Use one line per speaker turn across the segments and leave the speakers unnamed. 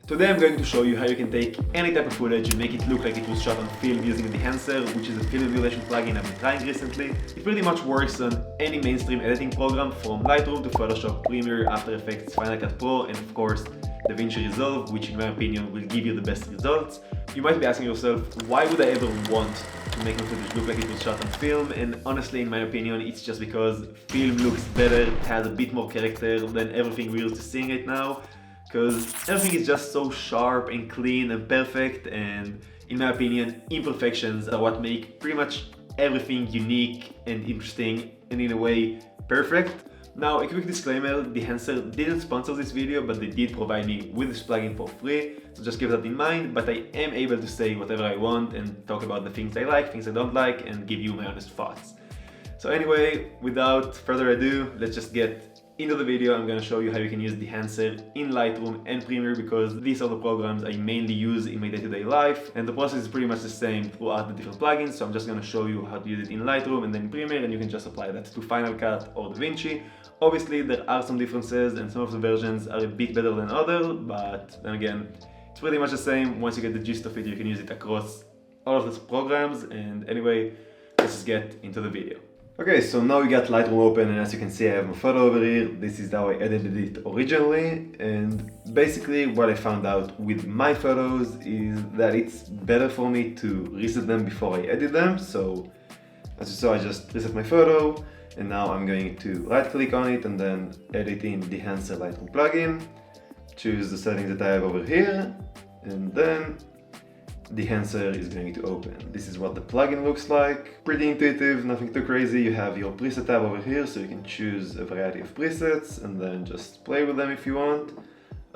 Today I'm going to show you how you can take any type of footage and make it look like it was shot on film using Dehancer, which is a film emulation plugin I've been trying recently. It pretty much works on any mainstream editing program from Lightroom to Photoshop, Premiere, After Effects, Final Cut Pro, and of course DaVinci Resolve, which in my opinion will give you the best results. You might be asking yourself, why would I ever want to make my footage look like it was shot on film? And honestly, in my opinion, it's just because film looks better, it has a bit more character than everything we're used to seeing right now. Because everything is just so sharp and clean and perfect, and in my opinion, imperfections are what make pretty much everything unique and interesting and in a way perfect. Now, a quick disclaimer, Dehancer didn't sponsor this video, but they did provide me with this plugin for free, so just keep that in mind. But I am able to say whatever I want and talk about the things I like, things I don't like, and give you my honest thoughts. So anyway, without further ado, let's just get into the video. I'm going to show you how you can use Dehancer in Lightroom and Premiere, because these are the programs I mainly use in my day-to-day life, and the process is pretty much the same throughout the different plugins. So I'm just going to show you how to use it in Lightroom and then in Premiere, and you can just apply that to Final Cut or DaVinci. Obviously there are some differences and some of the versions are a bit better than others, but then again, it's pretty much the same. Once you get the gist of it, you can use it across all of the programs. And anyway, let's just get into the video. Okay, so now we got Lightroom open, and as you can see I have my photo over here. This is how I edited it originally, and basically what I found out with my photos is that it's better for me to reset them before I edit them. So as you saw, I just reset my photo, and now I'm going to right click on it and then edit in Dehancer Lightroom plugin, choose the settings that I have over here, and then Dehancer is going to open. This is what the plugin looks like. Pretty intuitive, nothing too crazy. You have your preset tab over here, so you can choose a variety of presets and then just play with them if you want.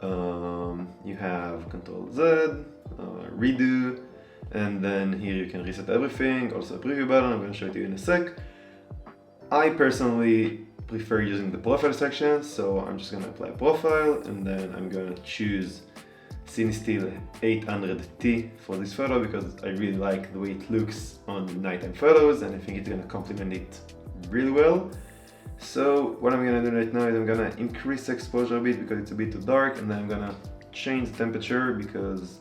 You have Ctrl Z, redo, and then here you can reset everything. Also a preview button, I'm going to show it to you in a sec. I personally prefer using the profile section, so I'm just going to apply a profile, and then I'm going to choose Cinestill 800T for this photo because I really like the way it looks on nighttime photos, and I think it's going to complement it really well. So what I'm going to do right now is I'm going to increase the exposure a bit because it's a bit too dark, and then I'm going to change the temperature because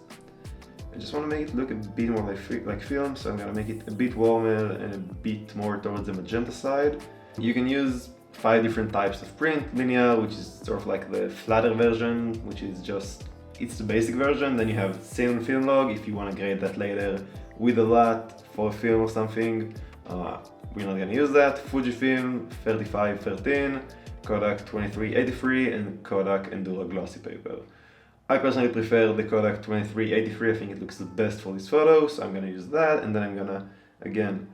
I just want to make it look a bit more like film. So I'm going to make it a bit warmer and a bit more towards the magenta side. You can use 5 different types of print: linear, which is sort of like the flatter version, which is just it's the basic version. Then you have Cinema Film Log if you want to grade that later with a lot for a film or something. We're not going to use that. Fujifilm 3513, Kodak 2383, and Kodak Enduro Glossy Paper. I personally prefer the Kodak 2383. I think it looks the best for this photo, so I'm going to use that. And then I'm going to again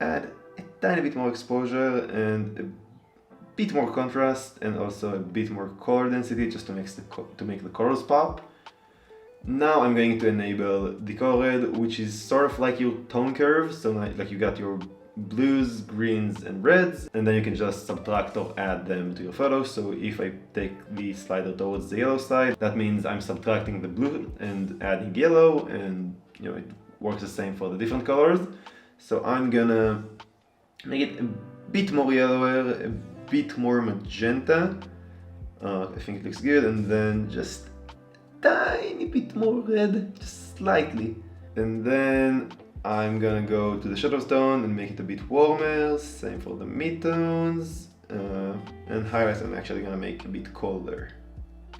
add a tiny bit more exposure and a bit more contrast, and also a bit more color density just to make the colors pop. Now I'm going to enable decolored, which is sort of like your tone curve. So like you got your blues, greens, and reds, and then you can just subtract or add them to your photo. So if I take the slider towards the yellow side, that means I'm subtracting the blue and adding yellow, and you know it works the same for the different colors. So I'm gonna make it a bit more yellower, a bit more magenta. I think it looks good, and then just tiny bit more red, just slightly. And then I'm gonna go to the shadow tone and make it a bit warmer, same for the midtones, and highlights I'm actually gonna make a bit colder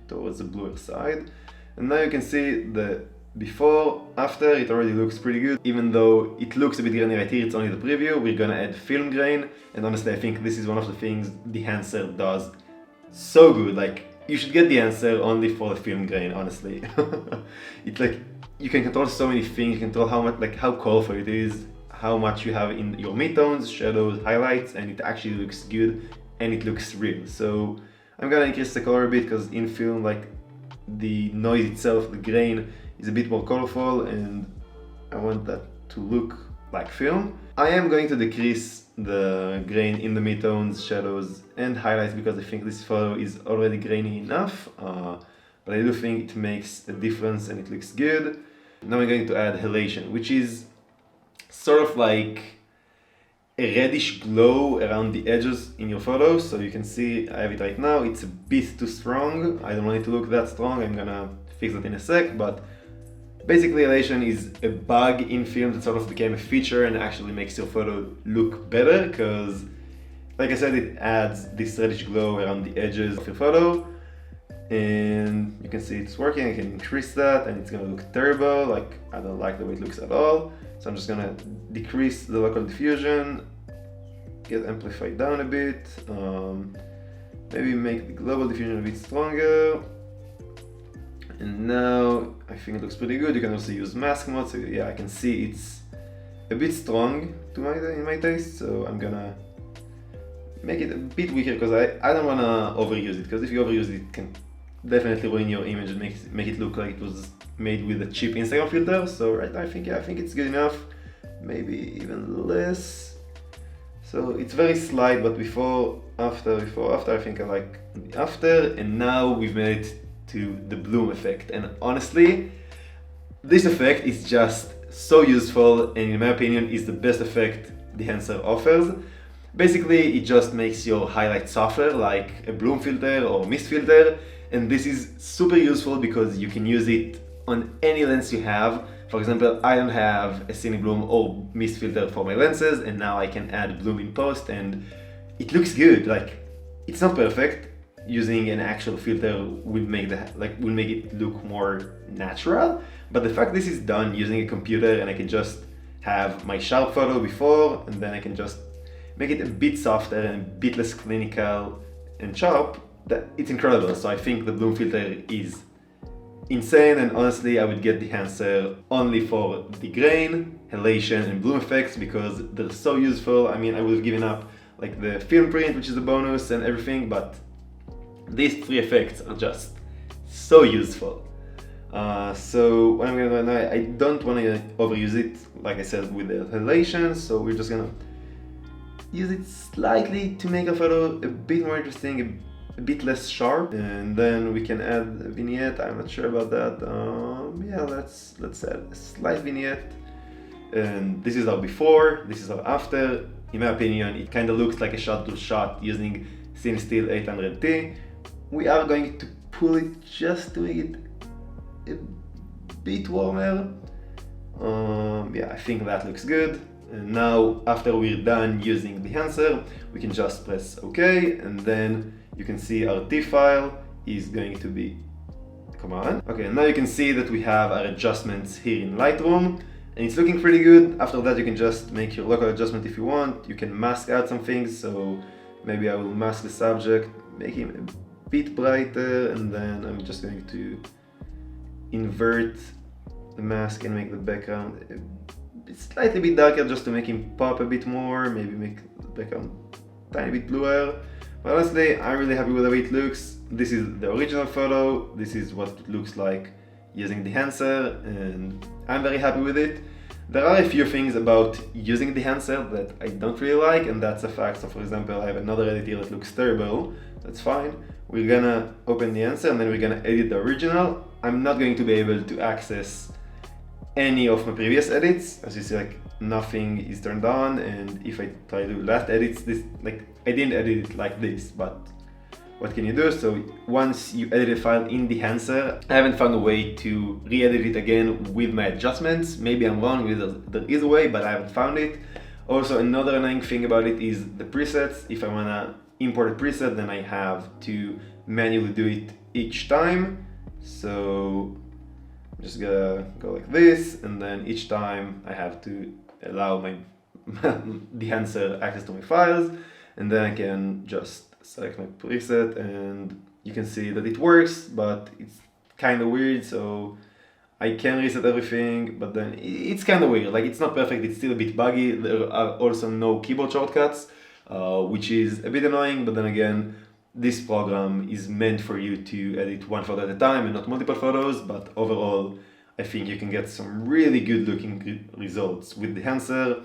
towards the bluer side. And now you can see the before, after, it already looks pretty good. Even though it looks a bit grainy right here, it's only the preview. We're gonna add film grain, and honestly I think this is one of the things Dehancer does so good. Like, you should get Dehancer only for the film grain, honestly. It's like you can control so many things. You can control how much, like how colorful it is, how much you have in your midtones, shadows, highlights, and it actually looks good and it looks real. So I'm gonna increase the color a bit because in film, like the noise itself, the grain is a bit more colorful, and I want that to look like film. I am going to decrease the grain in the midtones, shadows, and highlights because I think this photo is already grainy enough, but I do think it makes a difference and it looks good. Now I'm going to add halation, which is sort of like a reddish glow around the edges in your photo. So you can see I have it right now. It's a bit too strong. I don't want it to look that strong. I'm gonna fix that in a sec, but basically elation is a bug in film that sort of became a feature and actually makes your photo look better, because like I said, it adds this reddish glow around the edges of your photo. And you can see it's working. I can increase that and it's gonna look terrible. Like, I don't like the way it looks at all. So I'm just gonna decrease the local diffusion, get amplified down a bit, maybe make the global diffusion a bit stronger. And now I think it looks pretty good. You can also use mask mode. So yeah, I can see it's a bit strong in my taste. So I'm gonna make it a bit weaker because I don't wanna overuse it, because if you overuse it, it can definitely ruin your image and make it look like it was made with a cheap Instagram filter. So right now I think it's good enough, maybe even less. So it's very slight, but before, after, I think I like the after. And now we've made it to the bloom effect, and honestly this effect is just so useful, and in my opinion is the best effect Dehancer offers. Basically it just makes your highlight softer, like a bloom filter or mist filter. And this is super useful because you can use it on any lens you have. For example, I don't have a cine bloom or mist filter for my lenses, and now I can add bloom in post and it looks good. Like, it's not perfect. Using an actual filter will make it look more natural. But the fact this is done using a computer, and I can just have my sharp photo before, and then I can just make it a bit softer and a bit less clinical and sharp, that it's incredible. So I think the bloom filter is insane, and honestly I would get Dehancer only for the grain, halation and bloom effects because they're so useful. I mean, I would have given up like the film print, which is a bonus, and everything, but these three effects are just so useful. So what I'm gonna do now, I don't want to overuse it, like I said, with the halation, so we're just gonna use it slightly to make a photo a bit more interesting, a bit less sharp, and then we can add a vignette. I'm not sure about that. Yeah, let's add a slight vignette. And this is our before, this is our after. In my opinion, it kind of looks like a shot-to-shot using CineStill 800T. We are going to pull it just to make it a bit warmer. Yeah, I think that looks good. And now, after we're done using Dehancer, we can just press OK, and then you can see our T file is going to be, come on. Okay, now you can see that we have our adjustments here in Lightroom, and it's looking pretty good. After that, you can just make your local adjustment if you want. You can mask out some things, so maybe I will mask the subject, make him a bit brighter, and then I'm just going to invert the mask and make the background a slightly bit darker just to make him pop a bit more, maybe make the background a tiny bit bluer. But honestly, I'm really happy with the way it looks. This is the original photo, this is what it looks like using Dehancer, and I'm very happy with it. There are a few things about using Dehancer that I don't really like, and that's a fact. So for example, I have another edit here that looks terrible. That's fine. We're gonna open Dehancer and then we're gonna edit the original. I'm not going to be able to access any of my previous edits. As you see, like, nothing is turned on, and if I try to do last edits, this, like, I didn't edit it like this, but what can you do? So once you edit a file in Dehancer, I haven't found a way to re-edit it again with my adjustments. Maybe I'm wrong, there is a way, but I haven't found it. Also, another annoying thing about it is the presets. If I wanna import a preset, then I have to manually do it each time. So I'm just gonna go like this, and then each time I have to allow my Dehancer access to my files, and then I can just select my preset, and you can see that it works, but it's kind of weird. So I can reset everything, but then it's kind of weird. Like, it's not perfect, it's still a bit buggy. There are also no keyboard shortcuts, which is a bit annoying, but then again, this program is meant for you to edit one photo at a time and not multiple photos. But overall, I think you can get some really good looking results with Dehancer.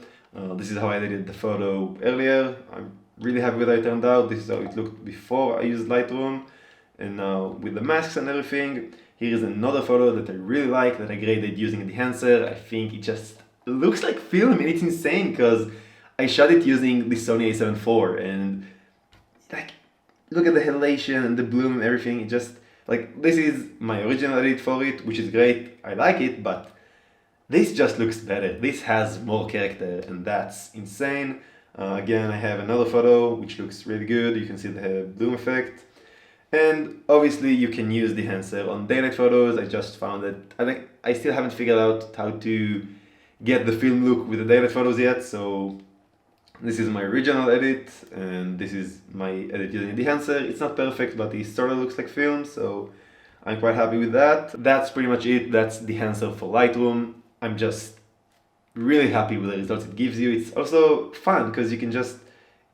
This is how I edited the photo earlier. I'm really happy with how it turned out. This is how it looked before I used Lightroom, and now with the masks and everything. Here is another photo that I really like, that I graded using Dehancer. I think it just looks like film, and it's insane because I shot it using the Sony a7 IV, and like, look at the halation and the bloom and everything. It just Like, this is my original edit for it, which is great, I like it, but this just looks better. This has more character, and that's insane. Again, I have another photo which looks really good. You can see the bloom effect. And obviously you can use Dehancer on daylight photos. I just found that I still haven't figured out how to get the film look with the daylight photos yet, so this is my original edit, and this is my edit using Dehancer. It's not perfect, but it sort of looks like film, so I'm quite happy with that. That's pretty much it. That's Dehancer for Lightroom. I'm just really happy with the results it gives you. It's also fun because you can just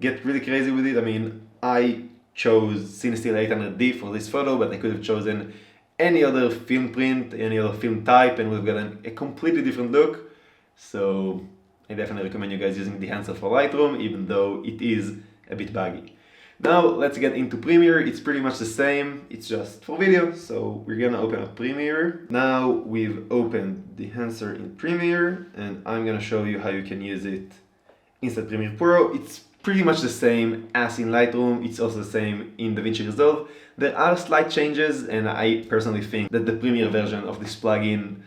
get really crazy with it. I mean, I chose CineStill 800D for this photo, but I could have chosen any other film print, any other film type, and we've gotten a completely different look. So I definitely recommend you guys using Dehancer for Lightroom, even though it is a bit buggy. Now let's get into Premiere. It's pretty much the same, it's just for video, so we're gonna open up Premiere. Now we've opened Dehancer in Premiere, and I'm gonna show you how you can use it inside Premiere Pro. It's pretty much the same as in Lightroom, it's also the same in DaVinci Resolve. There are slight changes, and I personally think that the Premiere version of this plugin,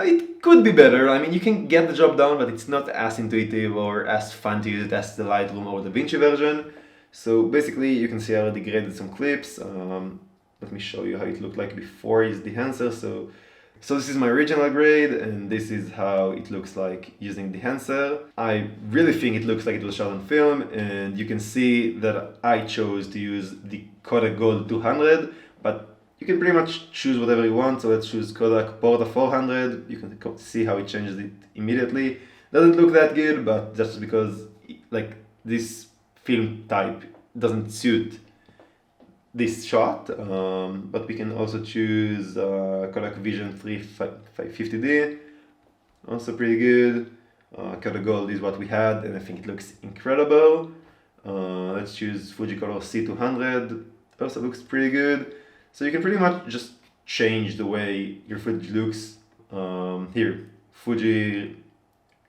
it could be better. I mean, you can get the job done, but it's not as intuitive or as fun to use it as the Lightroom or DaVinci version. So basically, you can see I already graded some clips. Let me show you how it looked like before I used Dehancer. So this is my original grade, and this is how it looks like using Dehancer. I really think it looks like it was shot on film, and you can see that I chose to use the Kodak Gold 200, but you can pretty much choose whatever you want. So let's choose Kodak Porta 400. You can see how it changes it immediately. Doesn't look that good, but just because like this film type doesn't suit this shot, but we can also choose Kodak Vision 3550D, also pretty good. Kodak Gold is what we had, and I think it looks incredible. Let's choose Fuji Color C200, also looks pretty good. So you can pretty much just change the way your footage looks. Here, Fuji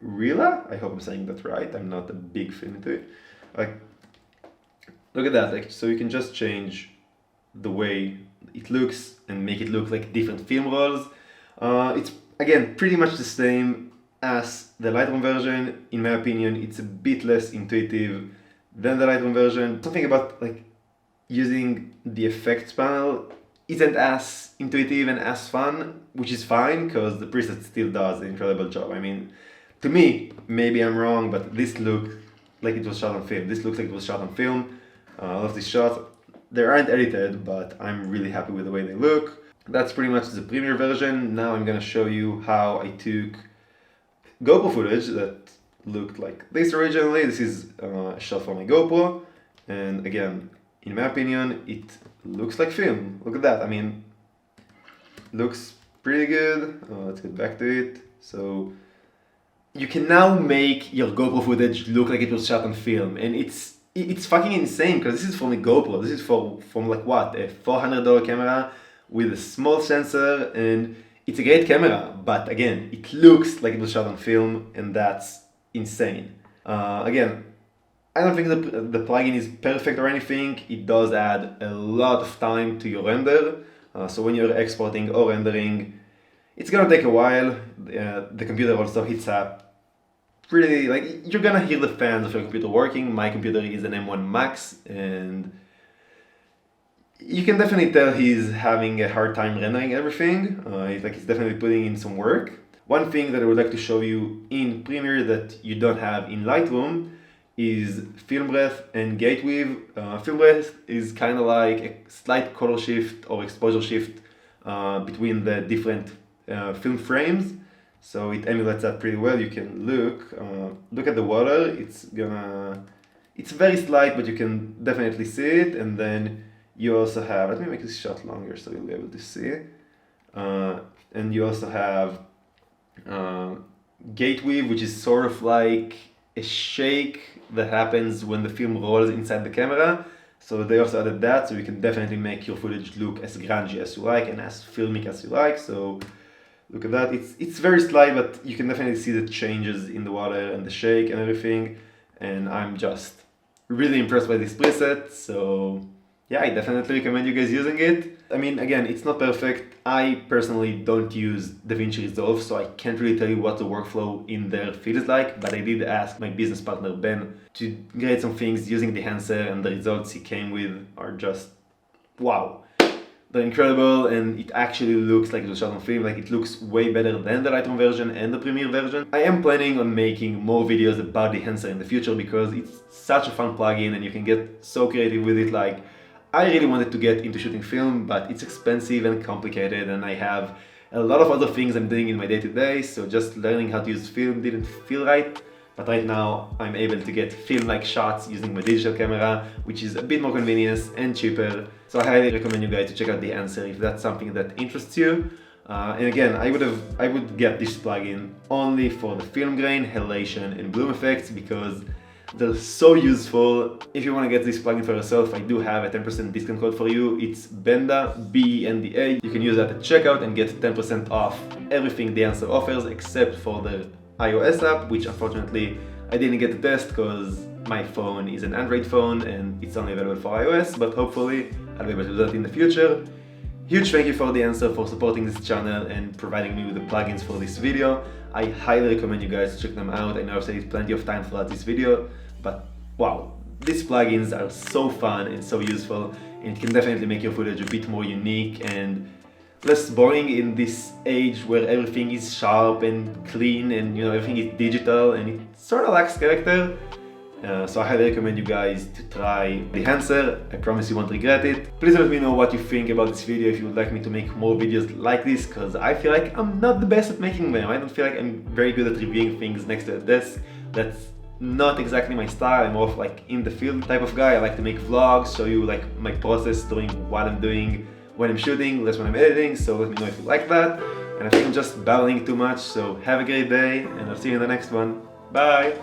Rila, I hope I'm saying that right, I'm not a big fan into it. Like, look at that, like, so you can just change the way it looks and make it look like different film rolls. It's, again, pretty much the same as the Lightroom version. In my opinion, it's a bit less intuitive than the Lightroom version. Something about like using the effects panel isn't as intuitive and as fun, which is fine because the preset still does an incredible job. I mean, to me, maybe I'm wrong, but this looks like it was shot on film. This looks like it was shot on film. All of these shots, they aren't edited, but I'm really happy with the way they look. That's pretty much the Premiere version. Now I'm gonna show you how I took GoPro footage that looked like this originally. This is a shot from my GoPro, and again, in my opinion, it looks like film. Look at that. I mean, looks pretty good. Let's get back to it. So you can now make your GoPro footage look like it was shot on film, and it's fucking insane because this is from a GoPro. This is from like what, a $400 camera with a small sensor, and it's a great camera, but again, it looks like it was shot on film, and that's insane. Again, I don't think the plugin is perfect or anything. It does add a lot of time to your render. So when you're exporting or rendering, it's gonna take a while. The computer also heats up pretty, like, you're gonna hear the fans of your computer working. My computer is an M1 Max, and you can definitely tell he's having a hard time rendering everything. He's definitely putting in some work. One thing that I would like to show you in Premiere that you don't have in Lightroom is film breath and gate weave. Film breath is kind of like a slight color shift or exposure shift between the different film frames. So it emulates that pretty well. You can look at the water. It's very slight, but you can definitely see it. And then you also have, let me make this shot longer so you'll be able to see. And you also have gate weave, which is sort of like a shake that happens when the film rolls inside the camera. So they also added that, so you can definitely make your footage look as grungy as you like and as filmic as you like. So look at that. It's very slight, but you can definitely see the changes in the water and the shake and everything. And I'm just really impressed by this preset. So Yeah, I definitely recommend you guys using it. I mean, again, it's not perfect. I personally don't use DaVinci Resolve, so I can't really tell you what the workflow in there feels like, but I did ask my business partner Ben to create some things using Dehancer, and the results he came with are just wow. They're incredible, and it actually looks like it was shot on film. Like, it looks way better than the Lightroom version and the Premiere version. I am planning on making more videos about Dehancer in the future because it's such a fun plugin and you can get so creative with it. Like, I really wanted to get into shooting film, but it's expensive and complicated, and I have a lot of other things I'm doing in my day-to-day, so just learning how to use film didn't feel right. But right now, I'm able to get film-like shots using my digital camera, which is a bit more convenient and cheaper. So I highly recommend you guys to check out Dehancer if that's something that interests you. And again, I would get this plugin only for the film grain, halation, and bloom effects because they're so useful. If you want to get this plugin for yourself, I do have a 10% discount code for you. It's BENDA, B-E-N-D-A. You can use that at checkout and get 10% off everything Dehancer offers except for the iOS app, which unfortunately I didn't get to test because my phone is an Android phone and it's only available for iOS, but hopefully I'll be able to do that in the future. Huge thank you for Dehancer for supporting this channel and providing me with the plugins for this video. I highly recommend you guys to check them out. I know I've said it plenty of times throughout this video, but wow, these plugins are so fun and so useful, and it can definitely make your footage a bit more unique and less boring in this age where everything is sharp and clean and everything is digital and it sort of lacks character. So I highly recommend you guys to try Dehancer. I promise you won't regret it. Please let me know what you think about this video, if you would like me to make more videos like this, because I feel like I'm not the best at making them. I don't feel like I'm very good at reviewing things next to a desk. That's not exactly my style. I'm more of like in the field type of guy. I like to make vlogs, show you like my process doing what I'm doing when I'm shooting, less when I'm editing, so let me know if you like that. And I think I'm just babbling too much, so have a great day, and I'll see you in the next one. Bye!